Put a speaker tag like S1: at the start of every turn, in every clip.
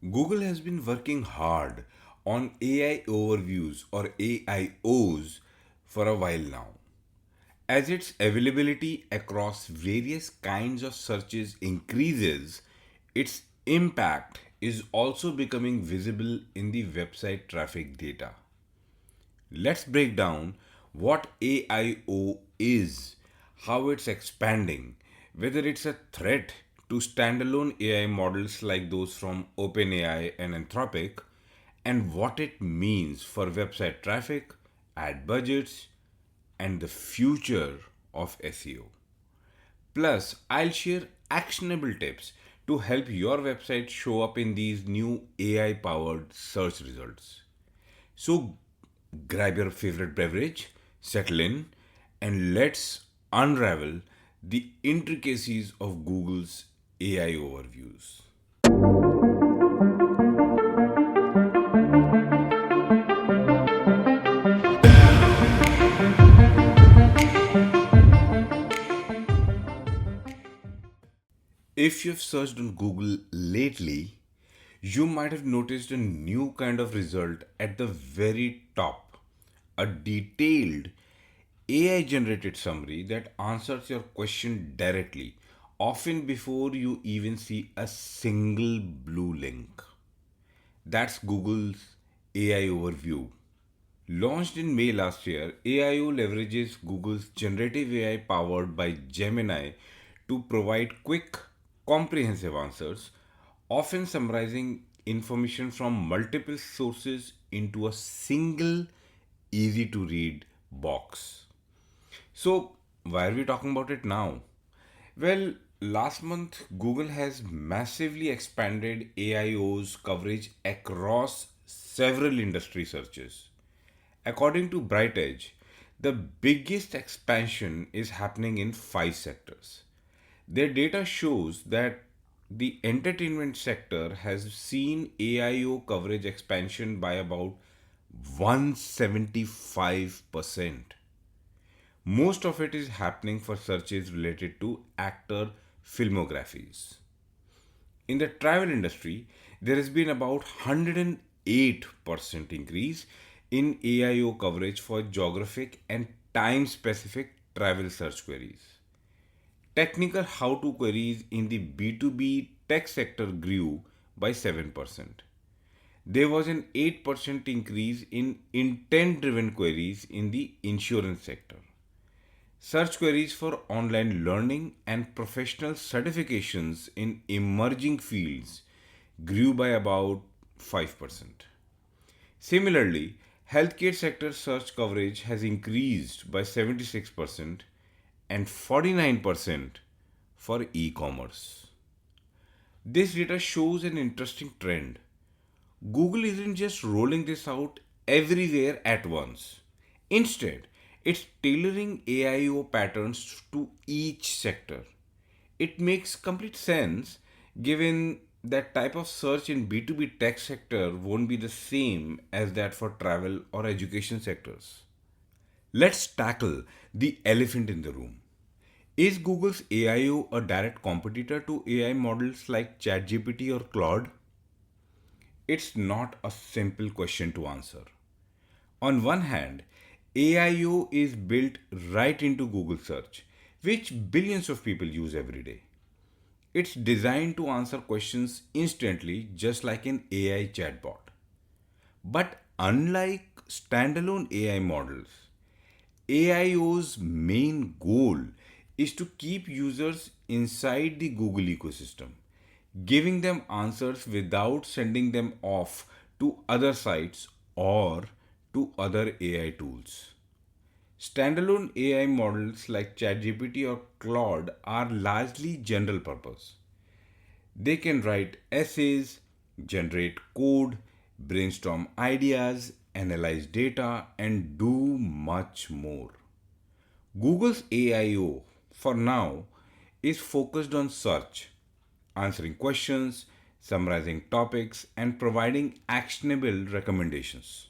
S1: Google has been working hard on AI overviews or AIOs for a while now. As its availability across various kinds of searches increases, its impact is also becoming visible in the website traffic data. Let's break down what AIO is, how it's expanding, whether it's a threat to standalone AI models like those from OpenAI and Anthropic, and what it means for website traffic, ad budgets, and the future of SEO. Plus, I'll share actionable tips to help your website show up in these new AI powered search results. So grab your favorite beverage, settle in, and let's unravel the intricacies of Google's AI overviews. If you've searched on Google lately, you might have noticed a new kind of result at the very top, a detailed AI generated summary that answers your question directly, often before you even see a single blue link. That's Google's AI overview. Launched in May last year, AIO leverages Google's generative AI powered by Gemini to provide quick, comprehensive answers, often summarizing information from multiple sources into a single, easy to read box. So, why are we talking about it now? Well, last month, Google has massively expanded AIO's coverage across several industry searches. According to Bright Edge, the biggest expansion is happening in five sectors. Their data shows that the entertainment sector has seen AIO coverage expansion by about 175%. Most of it is happening for searches related to actor filmographies. In the travel industry, there has been about 108% increase in AIO coverage for geographic and time specific travel search queries. Technical how to queries in the B2B tech sector grew by 7%. There was an 8% increase in intent driven queries in the insurance sector. Search queries for online learning and professional certifications in emerging fields grew by about 5%. Similarly, healthcare sector search coverage has increased by 76% and 49% for e-commerce. This data shows an interesting trend. Google isn't just rolling this out everywhere at once. Instead, it's tailoring AIO patterns to each sector. It makes complete sense given that type of search in B2B tech sector won't be the same as that for travel or education sectors. Let's tackle the elephant in the room. Is Google's AIO a direct competitor to AI models like ChatGPT or Claude? It's not a simple question to answer. On one hand, AIO is built right into Google search, which billions of people use every day. It's designed to answer questions instantly, just like an AI chatbot. But unlike standalone AI models, AIO's main goal is to keep users inside the Google ecosystem, giving them answers without sending them off to other sites or to other AI tools. Standalone AI models like ChatGPT or Claude are largely general purpose. They can write essays, generate code, brainstorm ideas, analyze data, and do much more. Google's AIO, for now, is focused on search, answering questions, summarizing topics, and providing actionable recommendations.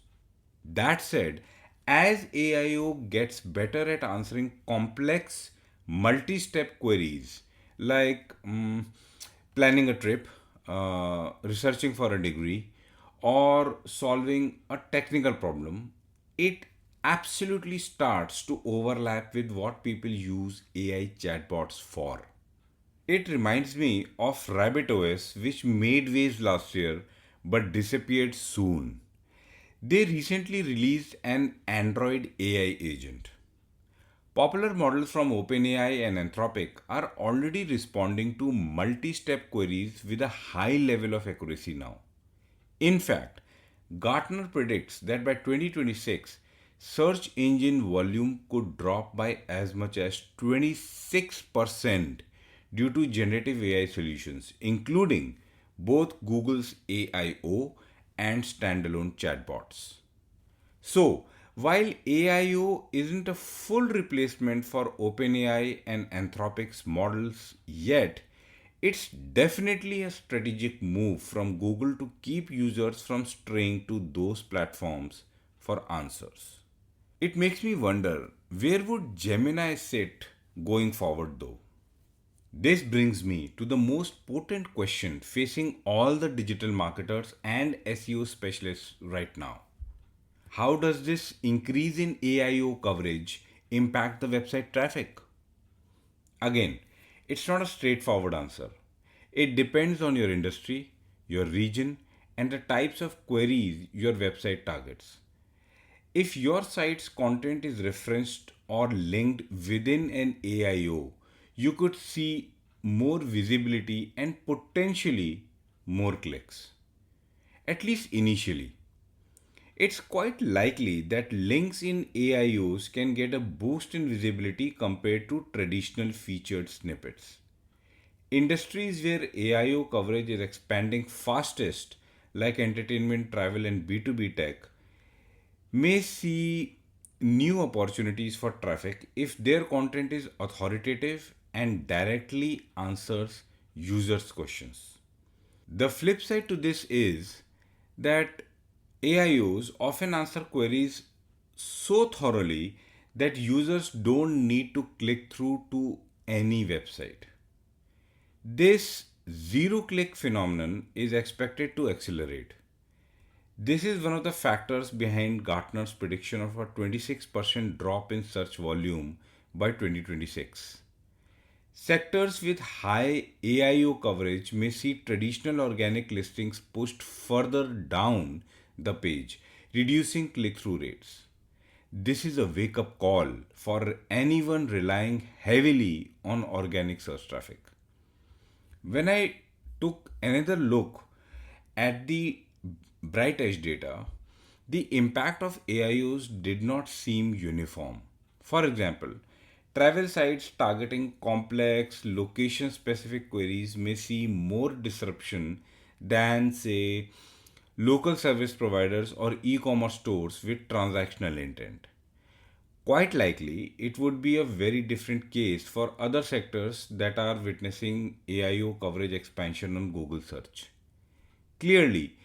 S1: That said, as AIO gets better at answering complex multi step queries like planning a trip, researching for a degree, or solving a technical problem, it absolutely starts to overlap with what people use AI chatbots for. It reminds me of RabbitOS, which made waves last year but disappeared soon. They recently released an Android AI agent. Popular models from OpenAI and Anthropic are already responding to multi step queries with a high level of accuracy now. In fact, Gartner predicts that by 2026, search engine volume could drop by as much as 26% due to generative AI solutions, including both Google's AIO and standalone chatbots. So, while AIO isn't a full replacement for OpenAI and Anthropic's models yet, it's definitely a strategic move from Google to keep users from straying to those platforms for answers. It makes me wonder, where would Gemini sit going forward though? This brings me to the most potent question facing all the digital marketers and SEO specialists right now. How does this increase in AIO coverage impact the website traffic? Again, it's not a straightforward answer. It depends on your industry, your region, and the types of queries your website targets. If your site's content is referenced or linked within an AIO, you could see more visibility and potentially more clicks, at least initially. It's quite likely that links in AIOs can get a boost in visibility compared to traditional featured snippets. Industries where AIO coverage is expanding fastest, like entertainment, travel, and B2B tech, may see new opportunities for traffic if their content is authoritative and directly answers users' questions. The flip side to this is that AIOs often answer queries so thoroughly that users don't need to click through to any website. This zero click phenomenon is expected to accelerate. This is one of the factors behind Gartner's prediction of a 26% drop in search volume by 2026. Sectors with high AIO coverage may see traditional organic listings pushed further down the page, reducing click through rates. This is a wake up call for anyone relying heavily on organic search traffic. When I took another look at the Bright Edge data, the impact of AIOs did not seem uniform. For example, travel sites targeting complex location specific queries may see more disruption than, say, local service providers or e commerce stores with transactional intent. Quite likely, it would be a very different case for other sectors that are witnessing AIO coverage expansion on Google search. Clearly,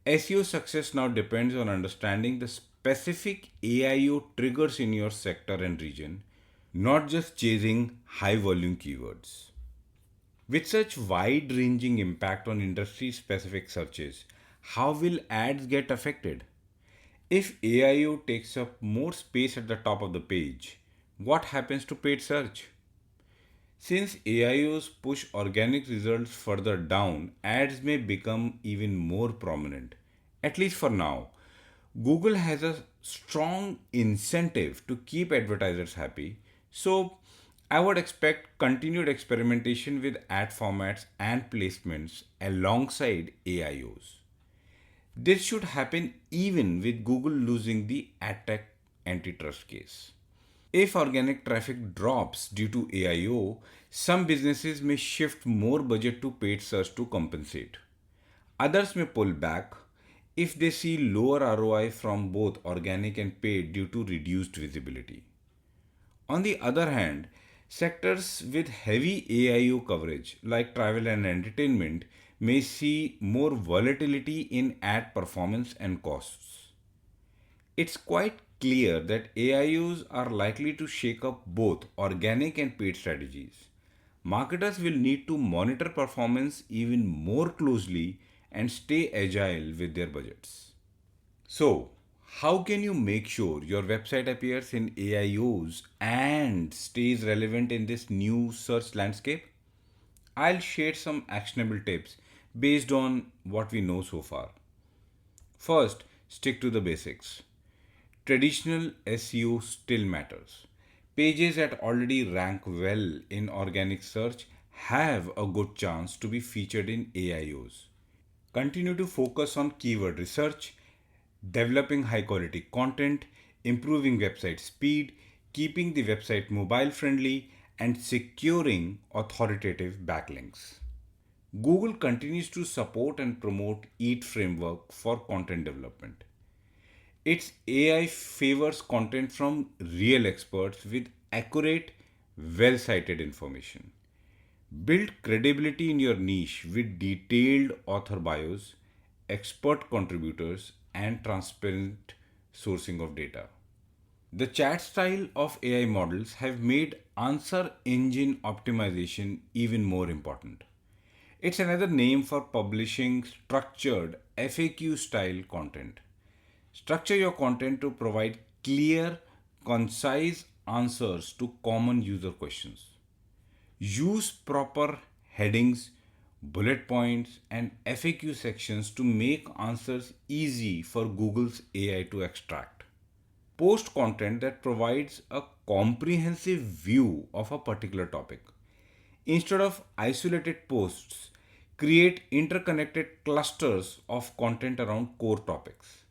S1: SEO success now depends on understanding the specific AIO triggers in your sector and region, not just chasing high volume keywords. With such wide ranging impact on industry specific searches, how will ads get affected? If AIO takes up more space at the top of the page, what happens to paid search? Since AIOs push organic results further down, ads may become even more prominent. At least for now, Google has a strong incentive to keep advertisers happy, so I would expect continued experimentation with ad formats and placements alongside AIOs. This should happen even with Google losing the AdTech antitrust case. If organic traffic drops due to AIO, some businesses may shift more budget to paid search to compensate. Others may pull back if they see lower ROI from both organic and paid due to reduced visibility. On the other hand, sectors with heavy AIO coverage, like travel and entertainment, may see more volatility in ad performance and costs. It's quite clear that AIOs are likely to shake up both organic and paid strategies. Marketers will need to monitor performance even more closely and stay agile with their budgets. So, how can you make sure your website appears in AIOs and stays relevant in this new search landscape? I'll share some actionable tips based on what we know so far. First, stick to the basics. Traditional SEO still matters. Pages that already rank well in organic search have a good chance to be featured in AIOs. Continue to focus on keyword research, developing high quality content, improving website speed, keeping the website mobile friendly, and securing authoritative backlinks. Google continues to support and promote EAT framework for content development. Its AI favors content from real experts with accurate, well cited information. Build credibility in your niche with detailed author bios, expert contributors, and transparent sourcing of data. The chat style of AI models have made answer engine optimization even more important. It's another name for publishing structured FAQ style content. Structure your content to provide clear, concise answers to common user questions. Use proper headings, bullet points, and FAQ sections to make answers easy for Google's AI to extract. Post content that provides a comprehensive view of a particular topic. Instead of isolated posts, create interconnected clusters of content around core topics.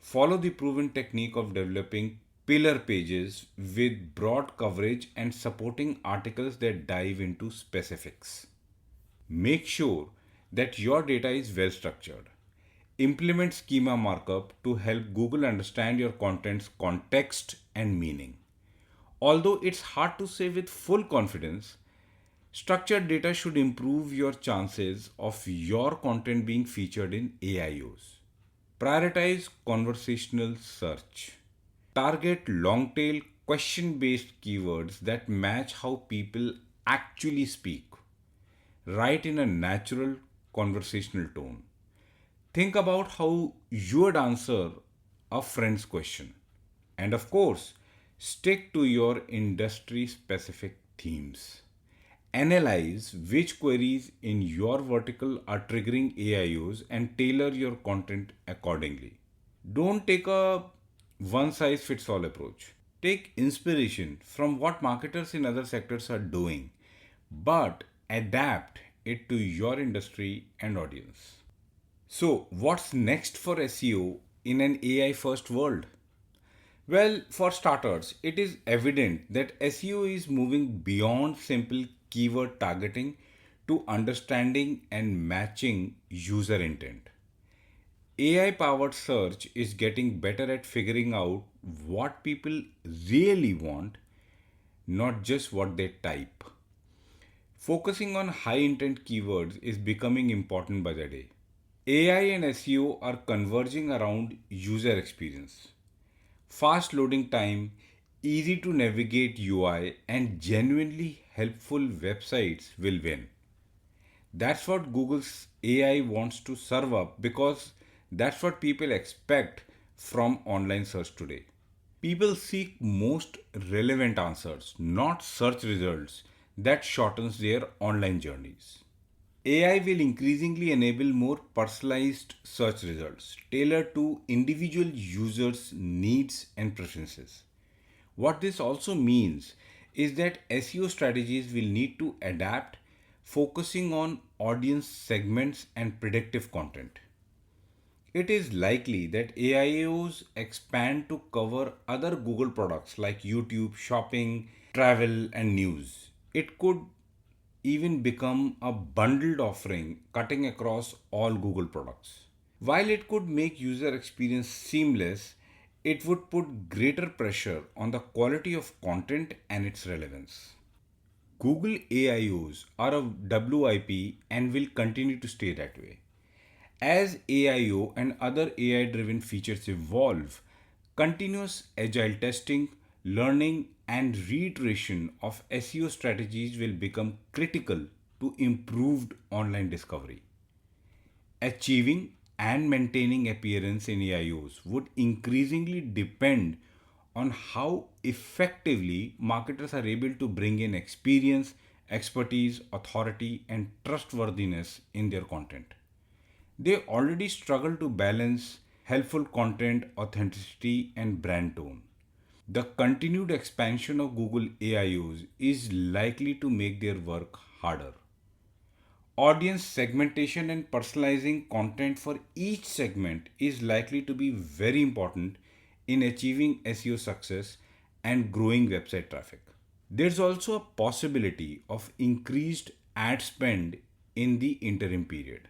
S1: Follow the proven technique of developing pillar pages with broad coverage and supporting articles that dive into specifics. Make sure that your data is well structured. Implement schema markup to help Google understand your content's context and meaning. Although it's hard to say with full confidence, structured data should improve your chances of your content being featured in AIOs. Prioritize conversational search. Target long tail question based keywords that match how people actually speak. Write in a natural conversational tone. Think about how you would answer a friend's question. And of course, stick to your industry specific themes. Analyze which queries in your vertical are triggering AIOs and tailor your content accordingly. Don't take a one size fits all approach. Take inspiration from what marketers in other sectors are doing, but adapt it to your industry and audience. So, what's next for SEO in an AI first world? Well, for starters, it is evident that SEO is moving beyond simple keyword targeting to understanding and matching user intent. AI powered search is getting better at figuring out what people really want, not just what they type. Focusing on high intent keywords is becoming important by the day. AI and SEO are converging around user experience. Fast loading time, easy to navigate UI, and genuinely helpful websites will win. That's what Google's AI wants to serve up because that's what people expect from online search today. People seek most relevant answers, not search results that shortens their online journeys. AI will increasingly enable more personalized search results tailored to individual users' needs and preferences. What this also means is that SEO strategies will need to adapt, focusing on audience segments and predictive content. It is likely that AIOs expand to cover other Google products like YouTube, shopping, travel, and news. It could even become a bundled offering cutting across all Google products. While it could make user experience seamless, it would put greater pressure on the quality of content and its relevance. Google AIOs are a WIP and will continue to stay that way. As AIO and other AI driven features evolve, continuous agile testing, learning and reiteration of SEO strategies will become critical to improved online discovery. Achieving and maintaining appearance in AIOs would increasingly depend on how effectively marketers are able to bring in experience, expertise, authority, and trustworthiness in their content. They already struggle to balance helpful content, authenticity, and brand tone. The continued expansion of Google AIOs is likely to make their work harder. Audience segmentation and personalizing content for each segment is likely to be very important in achieving SEO success and growing website traffic. There's also a possibility of increased ad spend in the interim period.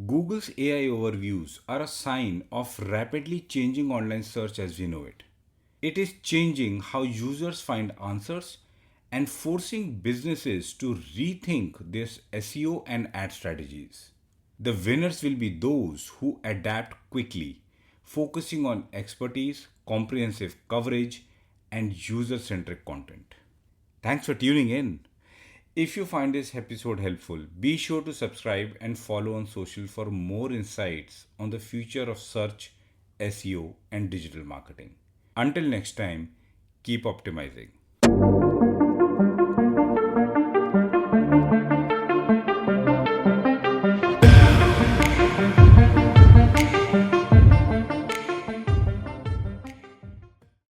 S1: Google's AI overviews are a sign of rapidly changing online search as we know it. It is changing how users find answers and forcing businesses to rethink their SEO and ad strategies. The winners will be those who adapt quickly, focusing on expertise, comprehensive coverage, and user centric content. Thanks for tuning in. If you find this episode helpful, be sure to subscribe and follow on social for more insights on the future of search, SEO, and digital marketing. Until next time, keep optimizing.